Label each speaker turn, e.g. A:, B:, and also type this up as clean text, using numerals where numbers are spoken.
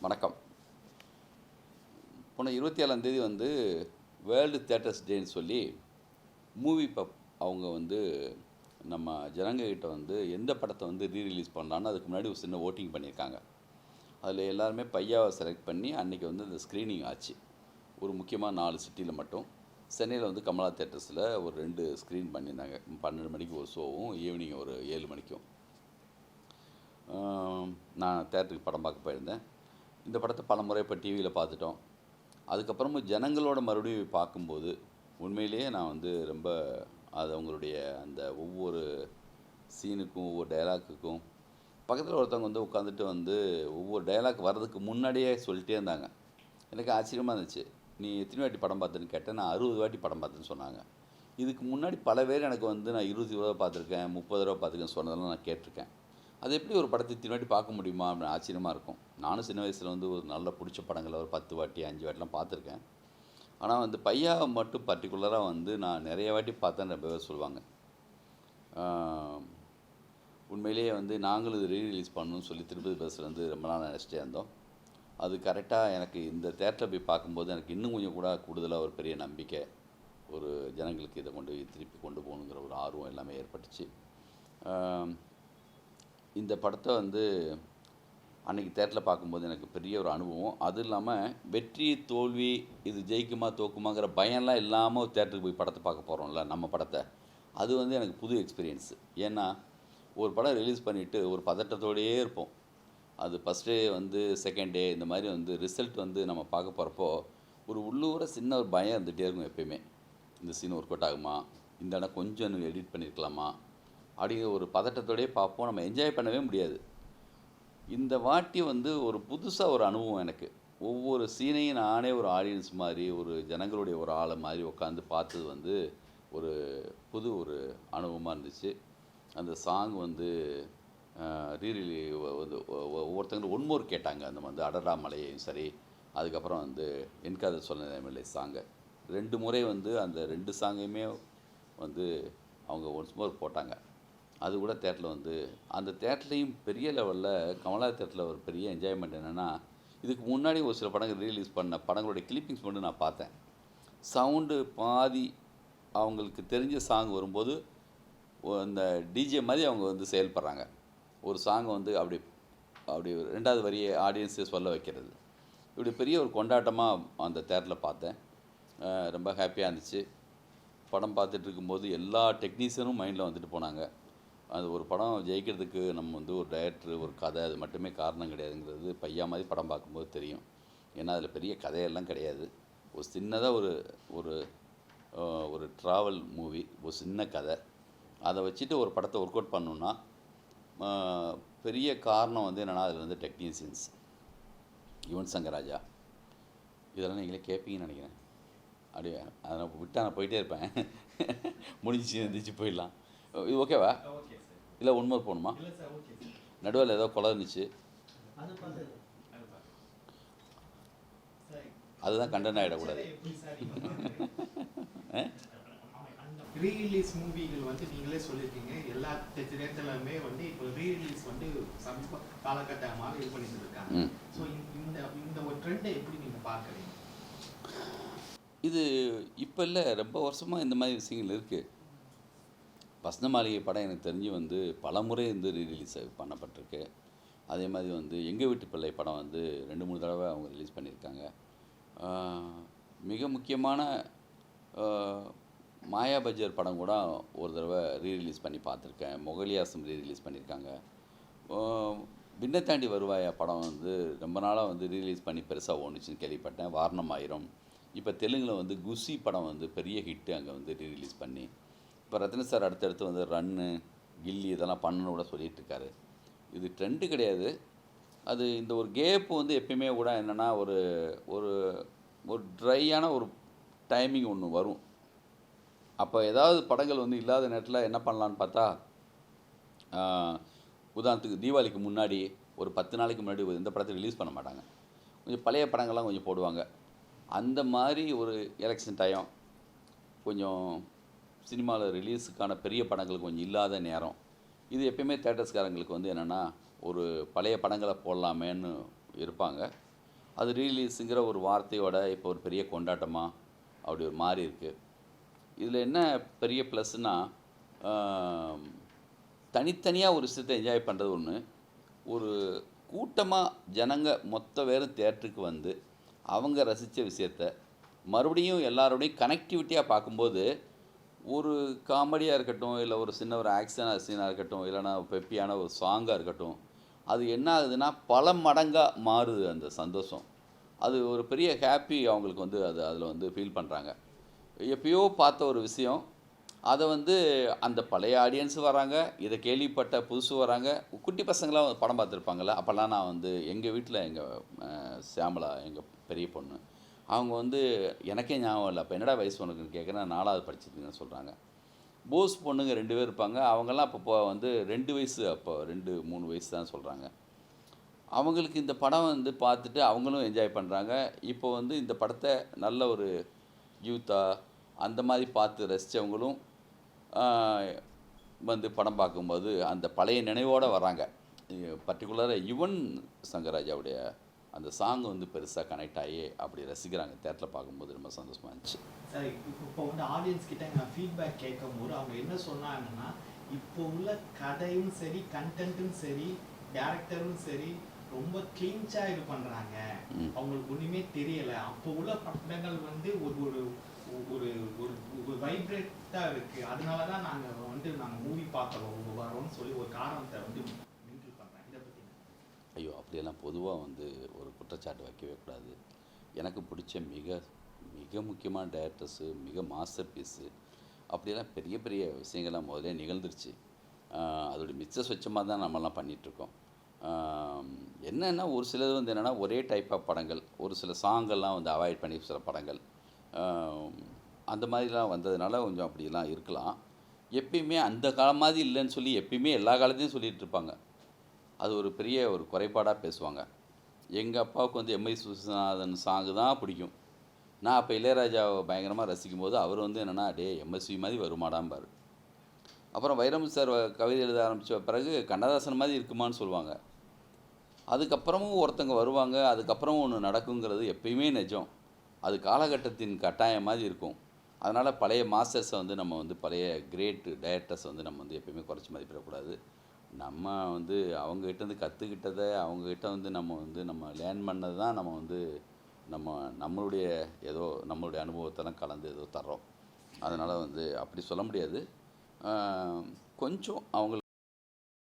A: வணக்கம். போன 27ஆம் தேதி வந்து வேர்ல்டு தியேட்டர்ஸ் டேன்னு சொல்லி மூவி பப் அவங்க வந்து நம்ம ஜனங்ககிட்ட வந்து எந்த படத்தை வந்து ரிலீஸ் பண்ணலான்னு அதுக்கு முன்னாடி ஒரு சின்ன ஓட்டிங் பண்ணியிருக்காங்க. அதில் எல்லாருமே பையாவை செலக்ட் பண்ணி அன்றைக்கி வந்து இந்த ஸ்க்ரீனிங் ஆச்சு. ஒரு முக்கியமாக 4 சிட்டியில் மட்டும். சென்னையில் வந்து கமலா தியேட்டர்ஸில் ஒரு 2 ஸ்க்ரீன் பண்ணியிருந்தாங்க. 12 மணிக்கு ஒரு ஷோவும் ஈவினிங் ஒரு 7 மணிக்கும். நான் தேட்டருக்கு படம் பார்க்க போயிருந்தேன். இந்த படத்தை பல முறை இப்போ டிவியில் பார்த்துட்டோம். அதுக்கப்புறமும் ஜனங்களோட மறுபடியும் பார்க்கும்போது உண்மையிலேயே நான் வந்து ரொம்ப அது அவங்களுடைய அந்த ஒவ்வொரு சீனுக்கும் ஒவ்வொரு டைலாக்குக்கும் பக்கத்தில் ஒருத்தவங்க வந்து உட்காந்துட்டு வந்து ஒவ்வொரு டைலாக் வர்றதுக்கு முன்னாடியே சொல்லிட்டே இருந்தாங்க. எனக்கு ஆச்சரியமாக இருந்துச்சு. நீ எத்தனை வாட்டி படம் பார்த்துன்னு கேட்டேன். நான் 60 வாட்டி படம் பார்த்துன்னு சொன்னாங்க. இதுக்கு முன்னாடி பல பேர் எனக்கு வந்து நான் 20 தடவை பார்த்துருக்கேன், 30 தடவை பார்த்துருக்கேன் சொன்னதெல்லாம் நான் கேட்டிருக்கேன். அது எப்படி ஒரு படத்தை இத்தனை வாட்டி பார்க்க முடியுமா அப்படின்னு ஆச்சரியமாக இருக்கும். நானும் சின்ன வயசில் வந்து ஒரு நல்ல பிடிச்ச படங்களை ஒரு 10 வாட்டி 5 வாட்டிலாம் பார்த்துருக்கேன். ஆனால் வந்து பையாவை மட்டும் பர்டிகுலராக வந்து நான் நிறைய வாட்டி பார்த்தேன்னு ரொம்ப பேர் சொல்லுவாங்க. உண்மையிலேயே வந்து நாங்களும் இது ரீரிலீஸ் பண்ணணும்னு சொல்லி திருப்பதி பஸ்ஸில் வந்து ரொம்ப நாள் நினச்சிட்டே இருந்தோம். அது கரெக்டாக எனக்கு இந்த தேட்டரில் போய் பார்க்கும்போது எனக்கு இன்னும் கொஞ்சம் கூட கூடுதலாக ஒரு பெரிய நம்பிக்கை, ஒரு ஜனங்களுக்கு இதை கொண்டு திருப்பி கொண்டு போகணுங்கிற ஒரு ஆர்வம் எல்லாமே ஏற்பட்டுச்சு. இந்த படத்தை வந்து அன்றைக்கி தேட்டரில் பார்க்கும்போது எனக்கு பெரிய ஒரு அனுபவம். அதுவும் இல்லாமல் வெற்றி தோல்வி இது ஜெயிக்குமா தோக்குமாங்கிற பயம்லாம் இல்லாமல் ஒரு தேட்டருக்கு போய் படத்தை பார்க்க போகிறோம்ல நம்ம படத்தை, அது வந்து எனக்கு புது எக்ஸ்பீரியன்ஸு. ஏன்னா ஒரு படம் ரிலீஸ் பண்ணிவிட்டு ஒரு பதட்டத்தோடையே இருப்போம். அது ஃபஸ்ட் டே வந்து செகண்ட் டே இந்த மாதிரி வந்து ரிசல்ட் வந்து நம்ம பார்க்க போகிறப்போ ஒரு உள்ளூர சின்ன ஒரு பயம் இருந்துகிட்டே இருக்கும் எப்பயுமே. இந்த சீன் ஒர்க் அவுட் ஆகுமா, இந்த இடம் கொஞ்சம் எடிட் பண்ணியிருக்கலாமா அப்படிங்கிற ஒரு பதட்டத்தோடையே பார்ப்போம். நம்ம என்ஜாய் பண்ணவே முடியாது. இந்த வாட்டி வந்து ஒரு புதுசாக ஒரு அனுபவம் எனக்கு. ஒவ்வொரு சீனையும் நானே ஒரு ஆடியன்ஸ் மாதிரி ஒரு ஜனங்களுடைய ஒரு ஆளை மாதிரி உட்காந்து பார்த்தது வந்து ஒரு புது ஒரு அனுபவமாக இருந்துச்சு. அந்த சாங் வந்து ரீரிலி வந்து ஒவ்வொருத்தங்களும் ஒன்மோர் கேட்டாங்க. அந்த வந்து அடடா மலையையும் சரி, அதுக்கப்புறம் வந்து என்காத சொன்னதில்லை சாங்கை 2 முறை வந்து அந்த 2 சாங்கையுமே வந்து அவங்க ஒன்ஸ் மோர் போட்டாங்க. அது கூட தேட்டரில் வந்து அந்த தேட்டர்லேயும் பெரிய லெவலில் கமலா தேட்டரில் ஒரு பெரிய என்ஜாய்மெண்ட் என்னென்னா, இதுக்கு முன்னாடி ஒரு சில படங்கள் ரீலீஸ் பண்ண படங்களுடைய கிளிப்பிங்ஸ் மட்டும் நான் பார்த்தேன். சவுண்டு பாதி அவங்களுக்கு தெரிஞ்ச சாங் வரும்போது அந்த டிஜே மாதிரி அவங்க வந்து செயல்படுறாங்க. ஒரு சாங்கை வந்து அப்படி 2வது வரியை ஆடியன்ஸை சொல்ல வைக்கிறது. இப்படி பெரிய ஒரு கொண்டாட்டமாக அந்த தேட்டரில் பார்த்தேன். ரொம்ப ஹாப்பியாக இருந்துச்சு. படம் பார்த்துட்டு இருக்கும்போது எல்லா டெக்னீஷியனும் மைண்டில் வந்துட்டு போனாங்க. அது ஒரு படம் ஜெயிக்கிறதுக்கு நம்ம வந்து ஒரு டைரக்டர், ஒரு கதை அது மட்டுமே காரணம் கிடையாதுங்கிறது பையா மாதிரி படம் பார்க்கும்போது தெரியும். ஏன்னா அதில் பெரிய கதையெல்லாம் கிடையாது. ஒரு சின்னதாக ஒரு ஒரு ட்ராவல் மூவி, ஒரு சின்ன கதை, அதை வச்சுட்டு ஒரு படத்தை ஒர்க் அவுட் பண்ணணுன்னா பெரிய காரணம் வந்து என்னென்னா அதில் வந்து டெக்னீஷியன்ஸ், யுவன் சங்கர் ராஜா, இதெல்லாம் நீங்களே கேட்பீங்கன்னு நினைக்கிறேன். அப்படியே அதை நான் விட்டால் நான் போயிட்டே இருப்பேன். முடிஞ்சிச்சு இருந்துச்சு போயிடலாம். இது ஓகேவா? இல்லை ஒன்மோர் போகணுமா? நடுவில் ஏதோ கொலை இருந்துச்சு, அதுதான் கண்டென்ட் ஆகிடக்கூடாது.
B: ரீரிலீஸ் மூவிகள் வந்து நீங்களே சொல்லியிருக்கீங்க எல்லா தியேட்டர்லையுமே வந்து இப்போ ரீரிலீஸ் வந்து சமீப காலகட்டமாக இது பண்ணிட்டு இருக்காங்க. ஸோ இந்த ஒரு ட்ரெண்டை எப்படி நீங்கள் பார்க்குறீங்க?
A: இது இப்போ இல்லை, ரொம்ப வருஷமாக இந்த மாதிரி விஷயங்கள் இருக்குது. வசந்த மாளிகை படம் எனக்கு தெரிஞ்சு வந்து பல முறை வந்து ரீரிலீஸ் பண்ணப்பட்டிருக்கு. அதே மாதிரி வந்து எங்கள் வீட்டு பிள்ளை படம் வந்து 2-3 தடவை அவங்க ரிலீஸ் பண்ணியிருக்காங்க. மிக முக்கியமான மாயா பஜார் படம் கூட ஒரு தடவை ரீரிலீஸ் பண்ணி பார்த்துருக்கேன். மொகலியாசம் ரீரிலீஸ் பண்ணியிருக்காங்க. விண்ணத்தாண்டி வருவாயா படம் வந்து ரொம்ப நாளாக வந்து ரீரிலீஸ் பண்ணி பெருசாக ஓணுச்சுன்னு கேள்விப்பட்டேன். வாரணம் ஆயிரம். இப்போ தெலுங்கில் வந்து குஷி படம் வந்து பெரிய ஹிட்டு அங்கே வந்து ரீரிலீஸ் பண்ணி, இப்போ ரத்ன சார் அடுத்தடுத்து வந்து ரன்னு, கில்லி இதெல்லாம் பண்ணணும்னு கூட சொல்லிகிட்டு இருக்காரு. இது ட்ரெண்டு கிடையாது. அது இந்த ஒரு கேப்பு வந்து எப்பயுமே கூட என்னென்னா ஒரு ஒரு ஒரு ட்ரையான ஒரு டைமிங் ஒன்று வரும். அப்போ ஏதாவது படங்கள் வந்து இல்லாத நேரத்தில் என்ன பண்ணலான்னு பார்த்தா, உதாரணத்துக்கு தீபாவளிக்கு முன்னாடி ஒரு 10 நாளைக்கு முன்னாடி எந்த படத்தை ரிலீஸ் பண்ண மாட்டாங்க. கொஞ்சம் பழைய படங்கள்லாம் கொஞ்சம் போடுவாங்க. அந்த மாதிரி ஒரு எலெக்ஷன் டைம், கொஞ்சம் சினிமாவில் ரிலீஸுக்கான பெரிய படங்கள் கொஞ்சம் இல்லாத நேரம், இது எப்பயுமே தேட்டர்ஸ்காரங்களுக்கு வந்து என்னென்னா ஒரு பழைய படங்களை போடலாமேன்னு இருப்பாங்க. அது ரீலீஸுங்கிற ஒரு வார்த்தையோட இப்போ ஒரு பெரிய கொண்டாட்டமாக அப்படி ஒரு மாறி இருக்குது. இதில் என்ன பெரிய ப்ளஸ்னா, தனித்தனியாக ஒரு விஷயத்தை என்ஜாய் பண்ணுறது ஒன்று, ஒரு கூட்டமாக ஜனங்க மொத்த பேரும் தேட்டருக்கு வந்து அவங்க ரசித்த விஷயத்த மறுபடியும் எல்லாரோடையும் கனெக்டிவிட்டியாக பார்க்கும்போது, ஒரு காமெடியாக இருக்கட்டும், இல்லை ஒரு சின்ன ஒரு ஆக்ஷனாக சீனாக இருக்கட்டும், இல்லைனா பெப்பியான ஒரு சாங்காக இருக்கட்டும், அது என்ன ஆகுதுன்னா பல மடங்காக மாறுது அந்த சந்தோஷம். அது ஒரு பெரிய ஹாப்பி அவங்களுக்கு வந்து அதில் வந்து ஃபீல் பண்ணுறாங்க. எப்பயோ பார்த்த ஒரு விஷயம், அதை வந்து அந்த பழைய ஆடியன்ஸும் வராங்க, இதை கேள்விப்பட்ட புதுசு வராங்க. குட்டி பசங்களாம் படம் பார்த்துருப்பாங்கள்ல, அப்போல்லாம் நான் வந்து எங்கள் வீட்டில் சியாமளா எங்கள் பெரிய பொண்ணு, அவங்க வந்து எனக்கே ஞாபகம் இல்லை, அப்போ என்னடா வயசு உனக்குன்னு கேட்குறேன், 4வது படிச்சிருக்கீங்கன்னு சொல்கிறாங்க. போஸ் பொண்ணுங்க 2 பேர் இருப்பாங்க, அவங்கெல்லாம் அப்போ வந்து 2 வயசு, அப்போ 2, 3 வயசு தான் சொல்கிறாங்க. அவங்களுக்கு இந்த படம் வந்து பார்த்துட்டு அவங்களும் என்ஜாய் பண்ணுறாங்க. இப்போ வந்து இந்த படத்தை நல்ல ஒரு யூத்தாக அந்த மாதிரி பார்த்து ரசித்தவங்களும் வந்து படம் பார்க்கும்போது அந்த பழைய நினைவோடு வராங்க. பர்டிகுலராக யுவன் சங்கர் ராஜாவுடைய அந்த சாங் வந்து பெருசாக கனெக்ட் ஆகி அப்படி ரசிக்கிறாங்க. தேட்டரில் பார்க்கும்போது ரொம்ப சந்தோஷமாக இருந்துச்சு.
B: சார், இப்போ வந்து ஆடியன்ஸ் கிட்ட நான் ஃபீட்பேக் கேட்கும்போது அவங்க என்ன சொன்னாங்கன்னா, இப்போ உள்ள கதையும் சரி, கண்டென்ட்டும் சரி, டேரக்டரும் சரி, ரொம்ப கிளீன்ச்சா இது பண்றாங்க. அவங்களுக்கு ஒண்ணுமே தெரியல. அப்போ உள்ள படங்கள் வந்து ஒரு ஒரு ஒரு ஒரு வைப்ரேட்டா இருக்கு. அதனால தான் நாங்க மூவி பார்க்க வரோம்னு சொல்லி ஒரு காரணத்தை வந்து மென்ஷன் பண்றாங்க. இதை பத்தி
A: ஐயோ, அப்படியெல்லாம் பொதுவாக வந்து ஒரு குற்றச்சாட்டு வைக்கவே கூடாது. எனக்கு பிடிச்ச மிக மிக முக்கியமான டைரக்டர்ஸு, மிக மாஸ்டர் பீஸு, அப்படியெல்லாம் பெரிய பெரிய விஷயங்கள்லாம் முதலே நிகழ்ந்துருச்சு. அதோடைய மிச்ச சொச்சமாக தான் நம்மலாம் பண்ணிகிட்ருக்கோம். என்னென்னா ஒரு சிலது வந்து என்னென்னா ஒரே டைப் ஆஃப் படங்கள், ஒரு சில சாங்கெல்லாம் வந்து அவாய்ட் பண்ணி சில படங்கள் அந்த மாதிரிலாம் வந்ததுனால கொஞ்சம் அப்படிலாம் இருக்கலாம். எப்பயுமே அந்த காலம் மாதிரி இல்லைன்னு சொல்லி எப்பயுமே எல்லா காலத்தையும் சொல்லிகிட்டு இருப்பாங்க. அது ஒரு பெரிய ஒரு குறைபாடாக பேசுவாங்க. எங்கள் அப்பாவுக்கு வந்து எம்ஐ விஸ்வநாதன் சாங்கு தான் பிடிக்கும். நான் அப்போ இளையராஜாவை பயங்கரமாக ரசிக்கும்போது அவர் வந்து என்னென்னா, டேய் எம்எஸ்வி மாதிரி வருமாடாம்பார். அப்புறம் வைரமுத்து சார் கவிதை எழுத ஆரம்பித்த பிறகு கண்ணதாசன் மாதிரி இருக்குமான்னு சொல்லுவாங்க. அதுக்கப்புறமும் ஒருத்தங்க வருவாங்க, அதுக்கப்புறம் ஒன்று நடக்குங்கிறது எப்பயுமே நிஜம். அது காலகட்டத்தின் கட்டாயம் மாதிரி இருக்கும். அதனால் பழைய மாஸ்டர்ஸை வந்து நம்ம வந்து பழைய கிரேட் டைரக்டர்ஸை வந்து நம்ம வந்து எப்பயுமே குறைச்சி மதிப்பிடக்கூடாது. நம்ம வந்து அவங்ககிட்டேருந்து கற்றுக்கிட்டதை, அவங்ககிட்ட வந்து நம்ம லேர்ன் பண்ணது தான் நம்ம வந்து நம்மளுடைய ஏதோ நம்மளுடைய அனுபவத்தெல்லாம் கலந்து ஏதோ தர்றோம். அதனால் வந்து அப்படி சொல்ல முடியாது. கொஞ்சம் அவங்களுக்கு